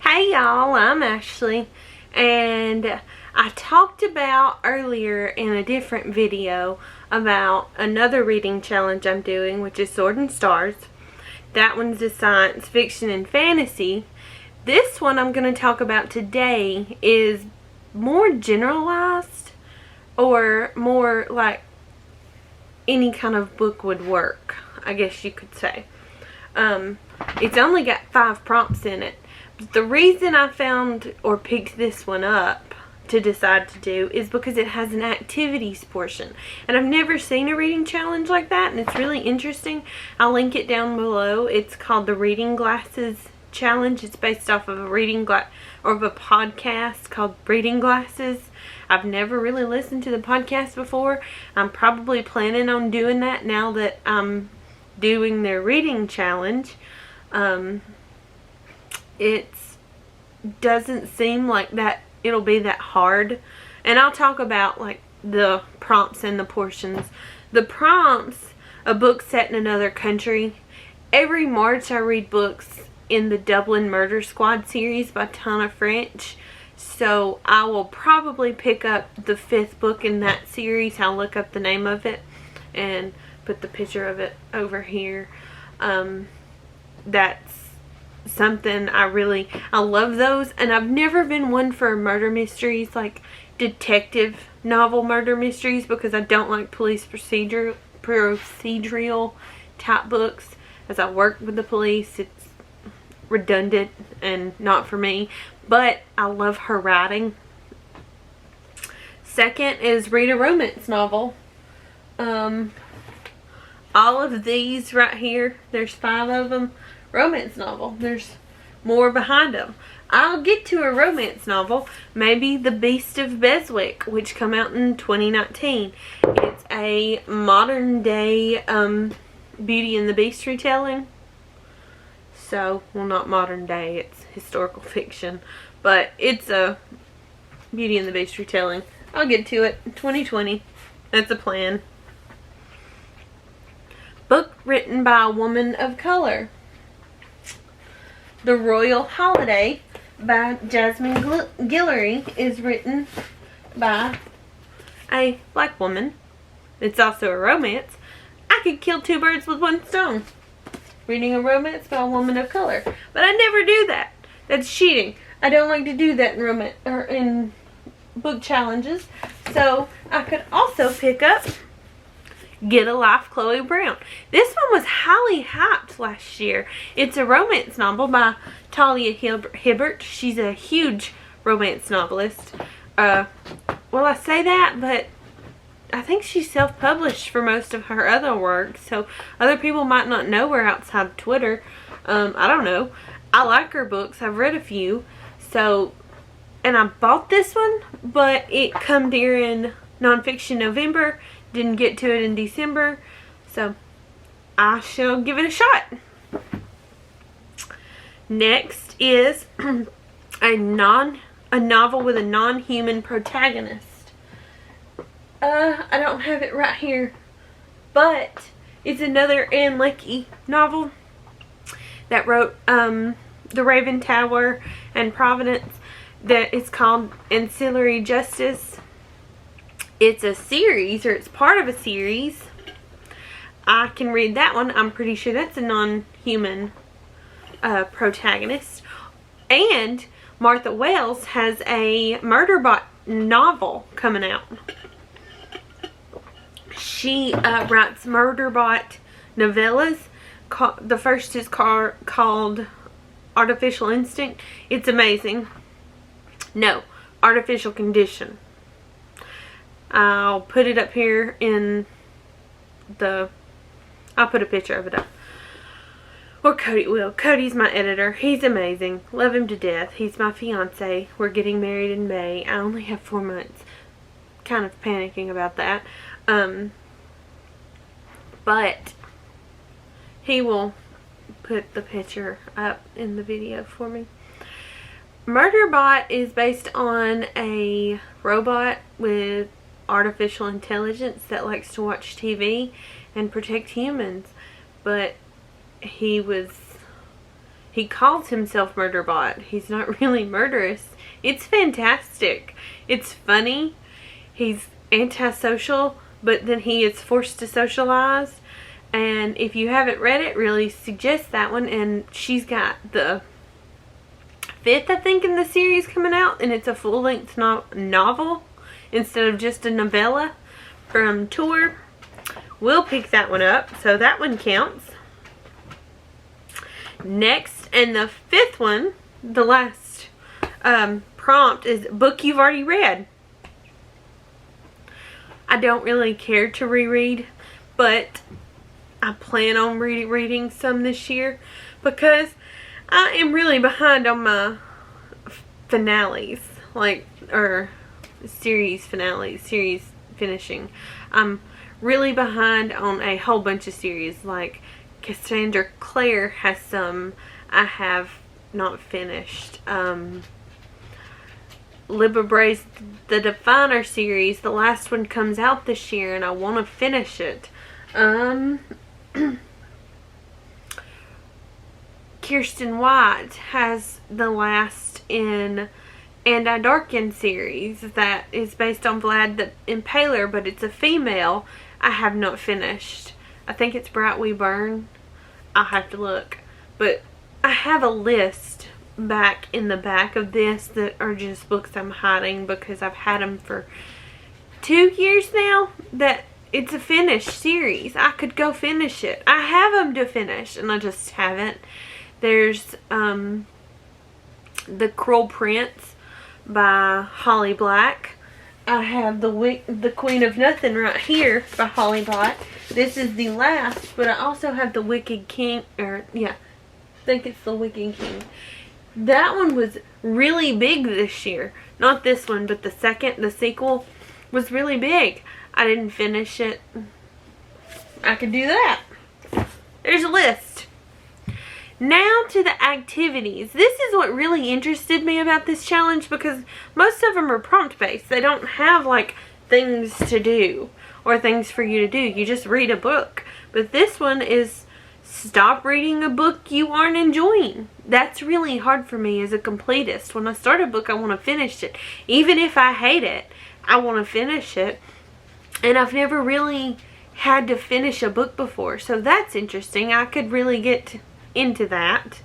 Hey y'all, I'm Ashley, and I talked about earlier in a different video about another reading challenge I'm doing, which is Sword and Stars. That one's a science fiction and fantasy. This one I'm going to talk about today is more generalized, or more like any kind of book would work, I guess you could say. It's only got 5 prompts in it. The reason I found or picked this one up to decide to do is because it has an activities portion. And I've never seen a reading challenge like that, and it's really interesting. I'll link it down below. It's called the Reading Glasses Challenge. It's based off of a podcast called Reading Glasses. I've never really listened to the podcast before. I'm probably planning on doing that now that I'm doing their reading challenge. It doesn't seem like that it'll be that hard, and I'll talk about like the prompts and the portions. The prompts: a book set in another country. Every March I read books in the Dublin Murder Squad series by Tana French, so I will probably pick up the 5th book in that series. I'll look up the name of it and put the picture of it over here. That's something I love those, and I've never been one for murder mysteries, like detective novel murder mysteries, because I don't like police procedural type books. As I work with the police, it's redundant and not for me, but I love her writing. Second is read a romance novel. All of these right here, there's 5 of them, romance novel. There's more behind them. I'll get to a romance novel, maybe The Beast of Beswick, which come out in 2019. It's a modern day Beauty and the Beast retelling. So, well, not modern day, it's historical fiction, but it's a Beauty and the Beast retelling. I'll get to it in 2020. That's a plan. Book written by a woman of color. The Royal Holiday by Jasmine Guillory is written by a black woman. It's also a romance. I could kill 2 birds with 1 stone. Reading a romance by a woman of color. But I never do that. That's cheating. I don't like to do that in romance or in book challenges. So I could also pick up Get a Life, Chloe Brown. This one was highly hyped last year. It's a romance novel by Talia Hibbert. She's a huge romance novelist. Well, I say that, but I think she's self-published for most of her other work, so other people might not know her outside of Twitter. I don't know. I like her books. I've read a few. So, and I bought this one, but it come during Nonfiction November. Didn't get to it in December, so I shall give it a shot. Next is a novel with a non-human protagonist. I don't have it right here, but it's another Ann Leckie novel that wrote The Raven Tower and Providence. That is called Ancillary Justice. It's a series, or it's part of a series. I can read that one. I'm pretty sure that's a non-human protagonist. And Martha Wells has a Murderbot novel coming out. She writes Murderbot novellas. The first is called Artificial Instinct. It's amazing. No, Artificial Condition. I'll put it up here in I'll put a picture of it up. Or Cody will. Cody's my editor. He's amazing. Love him to death. He's my fiance. We're getting married in May. I only have 4 months. Kind of panicking about that. But he will put the picture up in the video for me. Murderbot is based on a robot with artificial intelligence that likes to watch TV and protect humans, but he was He calls himself Murderbot. He's not really murderous. It's fantastic. It's funny. He's antisocial, but then he is forced to socialize. And if you haven't read it, really suggest that one. And she's got the 5th, I think, in the series coming out, and it's a full-length novel instead of just a novella from Tor. We'll pick that one up, so that one counts. Next, and the 5th one, the last prompt, is book you've already read. I don't really care to reread, but I plan on reading some this year because I am really behind on my finales, or series finales, series finishing. I'm really behind on a whole bunch of series, like Cassandra Clare has some I have not finished. Libba Bray's The Definer series, the last one comes out this year and I want to finish it. Kirsten White has the last in And I Darken series that is based on Vlad the Impaler, but it's a female. I have not finished. I think it's Bright We Burn. I'll have to look. But I have a list back in the back of this that are just books I'm hiding because I've had them for 2 years now, that it's a finished series. I could go finish it. I have them to finish and I just haven't. There's The Cruel Prince by Holly Black. I have the Queen of Nothing right here by Holly Black. This is the last, but I also have The Wicked King, I think it's The Wicked King. That one was really big this year. Not this one, but the sequel was really big. I didn't finish it. I could do that. There's a list. Now to the activities. This is what really interested me about this challenge because most of them are prompt based. They don't have like things to do or things for you to do. You just read a book. But this one is stop reading a book you aren't enjoying. That's really hard for me as a completist. When I start a book, I want to finish it. Even if I hate it, I want to finish it. And I've never really had to finish a book before. So that's interesting. I could really get into that.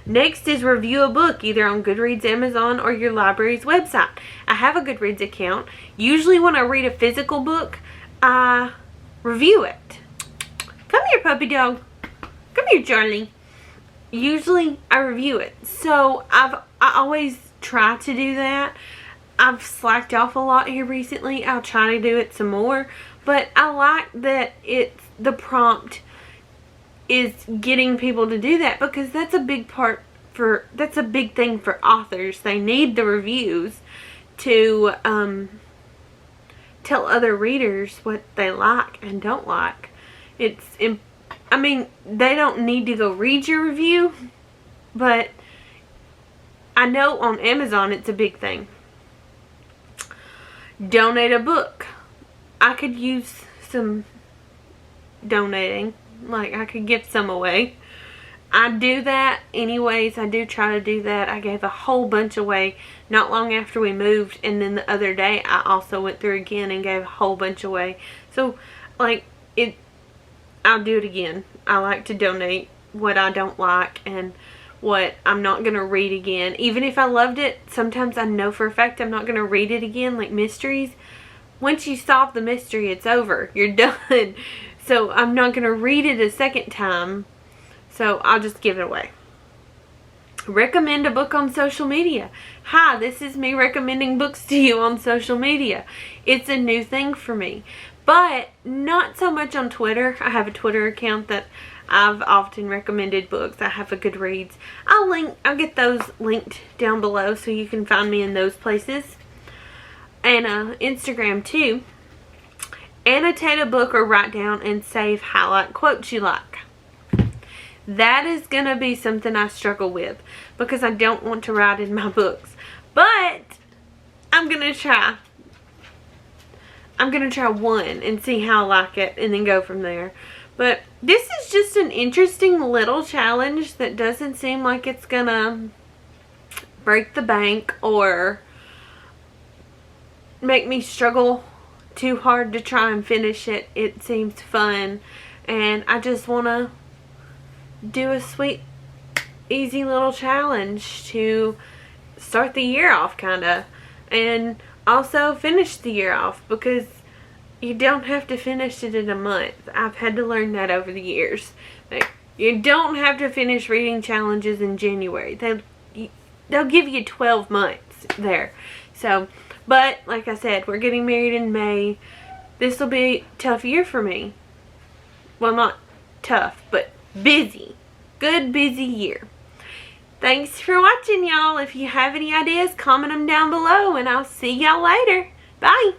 Next is review a book, either on Goodreads, Amazon, or your library's website. I have a Goodreads account. Usually when I read a physical book, I review it. Come here, puppy dog. Come here, Charlie. Usually I review it. So I always try to do that. I've slacked off a lot here recently. I'll try to do it some more. But I like that the prompt is getting people to do that, because that's a big thing for authors. They need the reviews to tell other readers what they like and don't like. I mean, they don't need to go read your review, but I know on Amazon it's a big thing. Donate a book. I could use some donating. Like, I could give some away. I do that anyways. I do try to do that. I gave a whole bunch away not long after we moved, and then the other day I also went through again and gave a whole bunch away. So, like, I'll do it again. I like to donate what I don't like and what I'm not going to read again. Even if I loved it, sometimes I know for a fact I'm not going to read it again, like mysteries. Once you solve the mystery, it's over. You're done. So I'm not going to read it a second time. So I'll just give it away. Recommend a book on social media. Hi, this is me recommending books to you on social media. It's a new thing for me. But not so much on Twitter. I have a Twitter account that I've often recommended books. I have a Goodreads. I'll get those linked down below so you can find me in those places. And Instagram too. Annotate a book or write down and save highlight quotes you like. That is going to be something I struggle with because I don't want to write in my books. But I'm going to try. I'm going to try one and see how I like it and then go from there. But this is just an interesting little challenge that doesn't seem like it's gonna break the bank or make me struggle too hard to try and finish it. It seems fun, and I just want to do a sweet, easy little challenge to start the year off, kind of, and also finish the year off, because you don't have to finish it in a month. I've had to learn that over the years. Like, you don't have to finish reading challenges in January. They'll give you 12 months there. So, but like I said, we're getting married in May. This will be a tough year for me. Well, not tough, but busy. Good busy year. Thanks for watching, y'all. If you have any ideas, comment them down below, and I'll see y'all later. Bye.